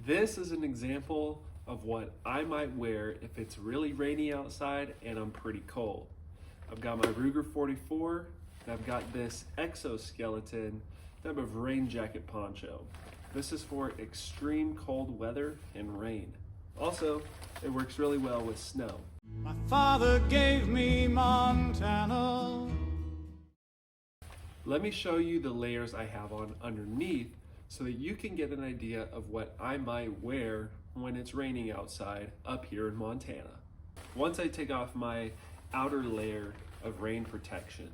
This is an example of what I might wear if it's really rainy outside and I'm pretty cold. I've got my Ruger 44, and I've got this exoskeleton type of rain jacket poncho. This is for extreme cold weather and rain. Also, it works really well with snow. My father gave me Montana. Let me show you the layers I have on underneath so that you can get an idea of what I might wear when it's raining outside up here in Montana. Once I take off my outer layer of rain protection,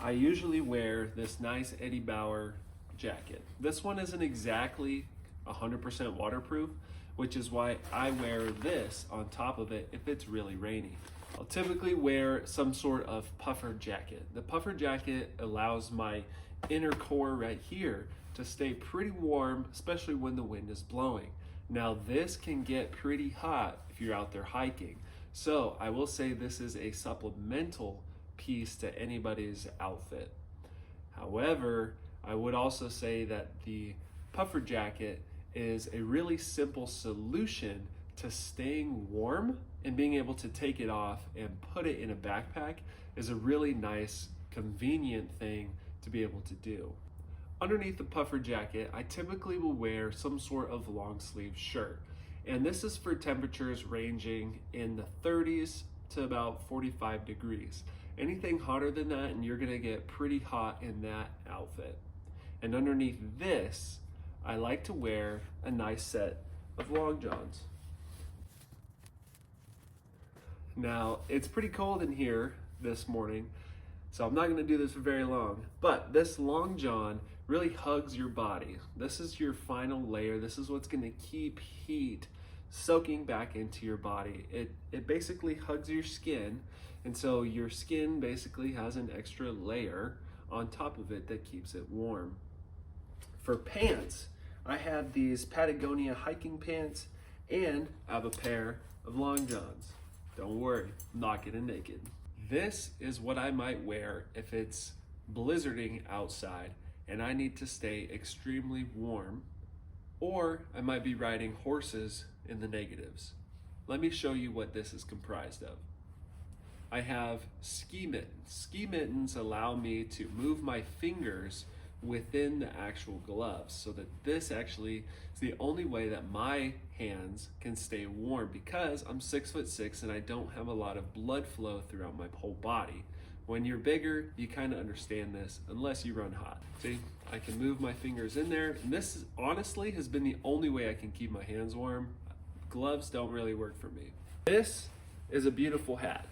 I usually wear this nice Eddie Bauer jacket. This one isn't exactly 100% waterproof, which is why I wear this on top of it if it's really rainy. I'll typically wear some sort of puffer jacket. The puffer jacket allows my inner core right here to stay pretty warm, especially when the wind is blowing. Now this can get pretty hot if you're out there hiking. So I will say this is a supplemental piece to anybody's outfit. However, I would also say that the puffer jacket is a really simple solution to staying warm, and being able to take it off and put it in a backpack is a really nice, convenient thing to be able to do. Underneath the puffer jacket, I typically will wear some sort of long sleeve shirt. And this is for temperatures ranging in the 30s to about 45 degrees. Anything hotter than that and you're gonna get pretty hot in that outfit. And underneath this, I like to wear a nice set of long johns. Now, it's pretty cold in here this morning, so I'm not gonna do this for very long, but this long john really hugs your body. This is your final layer. This is what's gonna keep heat soaking back into your body. It basically hugs your skin, and so your skin basically has an extra layer on top of it that keeps it warm. For pants, I have these Patagonia hiking pants, and I have a pair of long johns. Don't worry, I'm not getting naked. This is what I might wear if it's blizzarding outside and I need to stay extremely warm, or I might be riding horses in the negatives. Let me show you what this is comprised of. I have ski mittens. Ski mittens allow me to move my fingers within the actual gloves, so that this actually is the only way that my hands can stay warm, because I'm 6'6" and I don't have a lot of blood flow throughout my whole body. When you're bigger, you kind of understand this, unless you run hot. See, I can move my fingers in there, and this honestly has been the only way I can keep my hands warm. Gloves don't really work for me. This is a beautiful hat.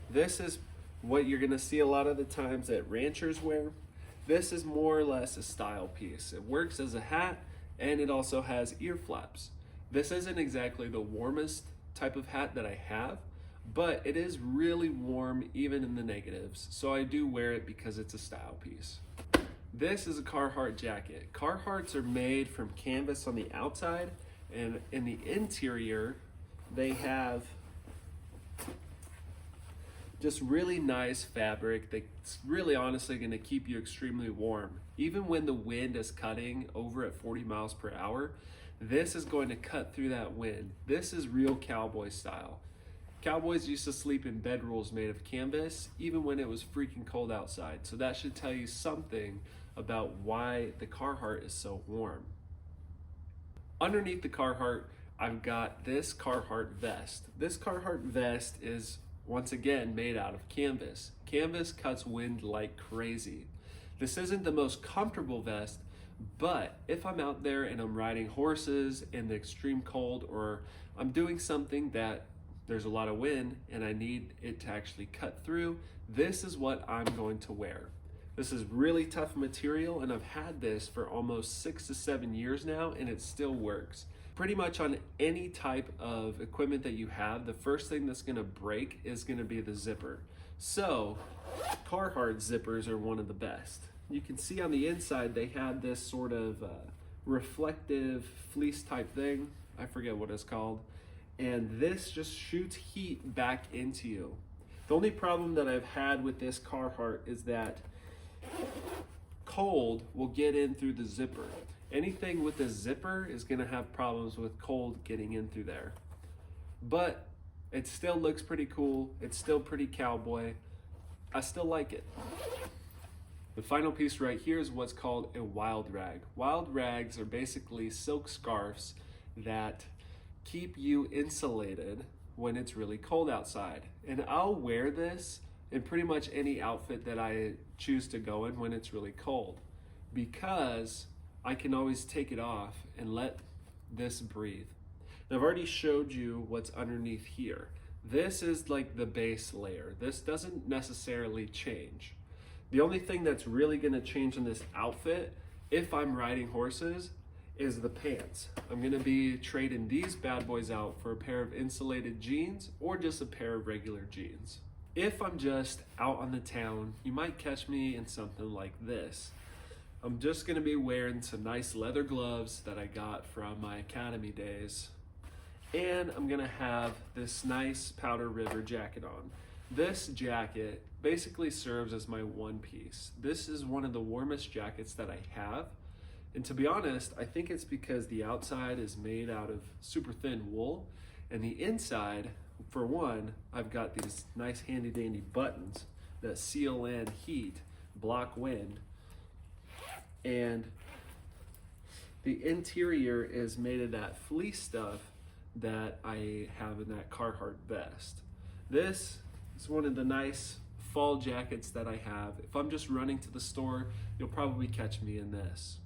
This is what you're gonna see a lot of the times that ranchers wear. This is more or less a style piece. It works as a hat, and it also has ear flaps. This isn't exactly the warmest type of hat that I have, but it is really warm even in the negatives, so I do wear it because it's a style piece. This is a Carhartt jacket. Carhartts are made from canvas on the outside, and in the interior, they have just really nice fabric that's really honestly gonna keep you extremely warm. Even when the wind is cutting over at 40 miles per hour, this is going to cut through that wind. This is real cowboy style. Cowboys used to sleep in bedrolls made of canvas, even when it was freaking cold outside. So that should tell you something about why the Carhartt is so warm. Underneath the Carhartt, I've got this Carhartt vest. This Carhartt vest is once again made out of canvas. Canvas cuts wind like crazy. This isn't the most comfortable vest, but if I'm out there and I'm riding horses in the extreme cold, or I'm doing something that there's a lot of wind and I need it to actually cut through, this is what I'm going to wear. This is really tough material, and I've had this for almost 6 to 7 years now, and it still works. Pretty much on any type of equipment that you have, the first thing that's gonna break is gonna be the zipper. So Carhartt zippers are one of the best. You can see on the inside they had this sort of reflective fleece type thing. I forget what it's called. And this just shoots heat back into you. The only problem that I've had with this Carhartt is that cold will get in through the zipper. Anything with a zipper is gonna have problems with cold getting in through there. But it still looks pretty cool. It's still pretty cowboy. I still like it. The final piece right here is what's called a wild rag. Wild rags are basically silk scarves that keep you insulated when it's really cold outside. And I'll wear this in pretty much any outfit that I choose to go in when it's really cold, because I can always take it off and let this breathe. Now, I've already showed you what's underneath here. This is like the base layer. This doesn't necessarily change. The only thing that's really gonna change in this outfit, if I'm riding horses, is the pants. I'm gonna be trading these bad boys out for a pair of insulated jeans or just a pair of regular jeans. If I'm just out on the town, you might catch me in something like this. I'm just gonna be wearing some nice leather gloves that I got from my academy days. And I'm gonna have this nice Powder River jacket on. This jacket basically serves as my one piece. This is one of the warmest jackets that I have. And to be honest, I think it's because the outside is made out of super thin wool, and the inside, for one, I've got these nice handy dandy buttons that seal in heat, block wind, and the interior is made of that fleece stuff that I have in that Carhartt vest. This is one of the nice fall jackets that I have. If I'm just running to the store, you'll probably catch me in this.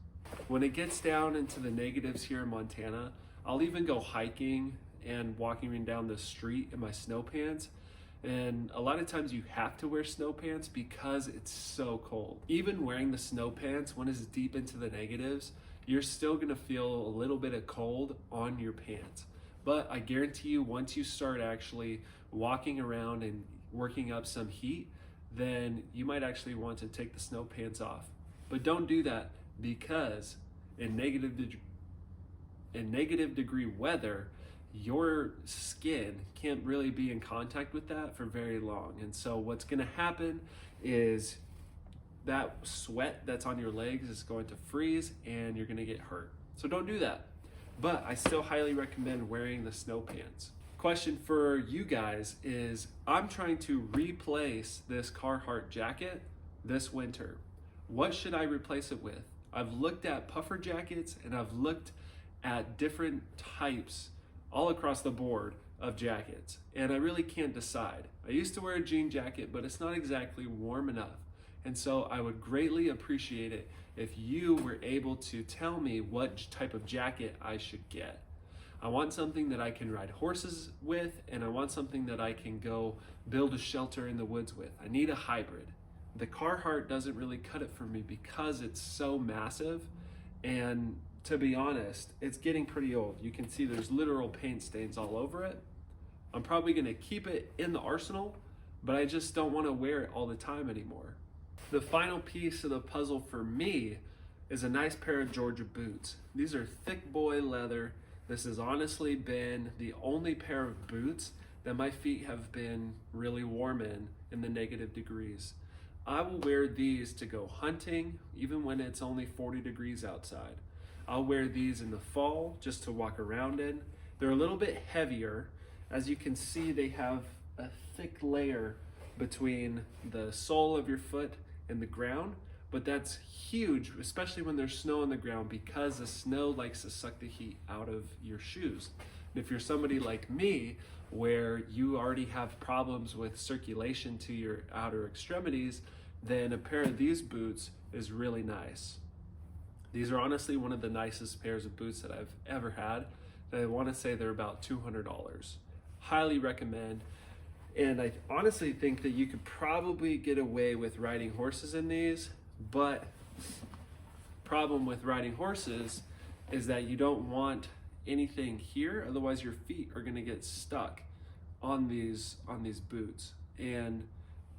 When it gets down into the negatives here in Montana, I'll even go hiking and walking down the street in my snow pants. And a lot of times you have to wear snow pants because it's so cold. Even wearing the snow pants when it's deep into the negatives, you're still gonna feel a little bit of cold on your pants. But I guarantee you, once you start actually walking around and working up some heat, then you might actually want to take the snow pants off. But don't do that, because in negative degree weather, your skin can't really be in contact with that for very long. And so what's gonna happen is that sweat that's on your legs is going to freeze and you're gonna get hurt. So don't do that. But I still highly recommend wearing the snow pants. Question for you guys is, I'm trying to replace this Carhartt jacket this winter. What should I replace it with? I've looked at puffer jackets and I've looked at different types all across the board of jackets, and I really can't decide. I used to wear a jean jacket, but it's not exactly warm enough. And so I would greatly appreciate it if you were able to tell me what type of jacket I should get. I want something that I can ride horses with, and I want something that I can go build a shelter in the woods with. I need a hybrid. The Carhartt doesn't really cut it for me because it's so massive, and to be honest, it's getting pretty old. You can see there's literal paint stains all over it. I'm probably gonna keep it in the arsenal, but I just don't wanna wear it all the time anymore. The final piece of the puzzle for me is a nice pair of Georgia boots. These are thick boy leather. This has honestly been the only pair of boots that my feet have been really warm in the negative degrees. I will wear these to go hunting, even when it's only 40 degrees outside. I'll wear these in the fall just to walk around in. They're a little bit heavier. As you can see, they have a thick layer between the sole of your foot and the ground, but that's huge, especially when there's snow on the ground, because the snow likes to suck the heat out of your shoes. And if you're somebody like me, where you already have problems with circulation to your outer extremities, then a pair of these boots is really nice. These are honestly one of the nicest pairs of boots that I've ever had. And I want to say they're about $200. Highly recommend. And I honestly think that you could probably get away with riding horses in these, but problem with riding horses is that you don't want anything here, otherwise your feet are going to get stuck on these boots. And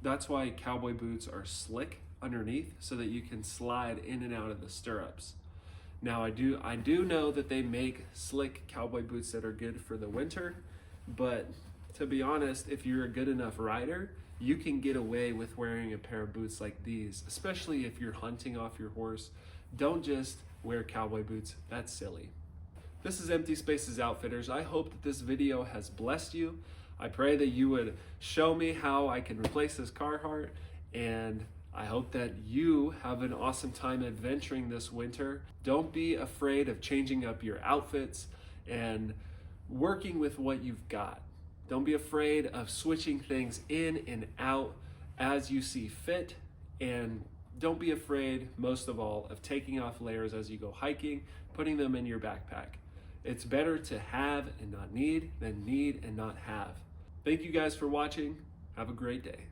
that's why cowboy boots are slick underneath, so that you can slide in and out of the stirrups. Now I do know that they make slick cowboy boots that are good for the winter, but to be honest, if you're a good enough rider, you can get away with wearing a pair of boots like these, especially if you're hunting off your horse. Don't just wear cowboy boots. That's silly. This is Empty Spaces Outfitters. I hope that this video has blessed you. I pray that you would show me how I can replace this Carhartt, and I hope that you have an awesome time adventuring this winter. Don't be afraid of changing up your outfits and working with what you've got. Don't be afraid of switching things in and out as you see fit, and don't be afraid, most of all, of taking off layers as you go hiking, putting them in your backpack. It's better to have and not need than need and not have. Thank you guys for watching. Have a great day.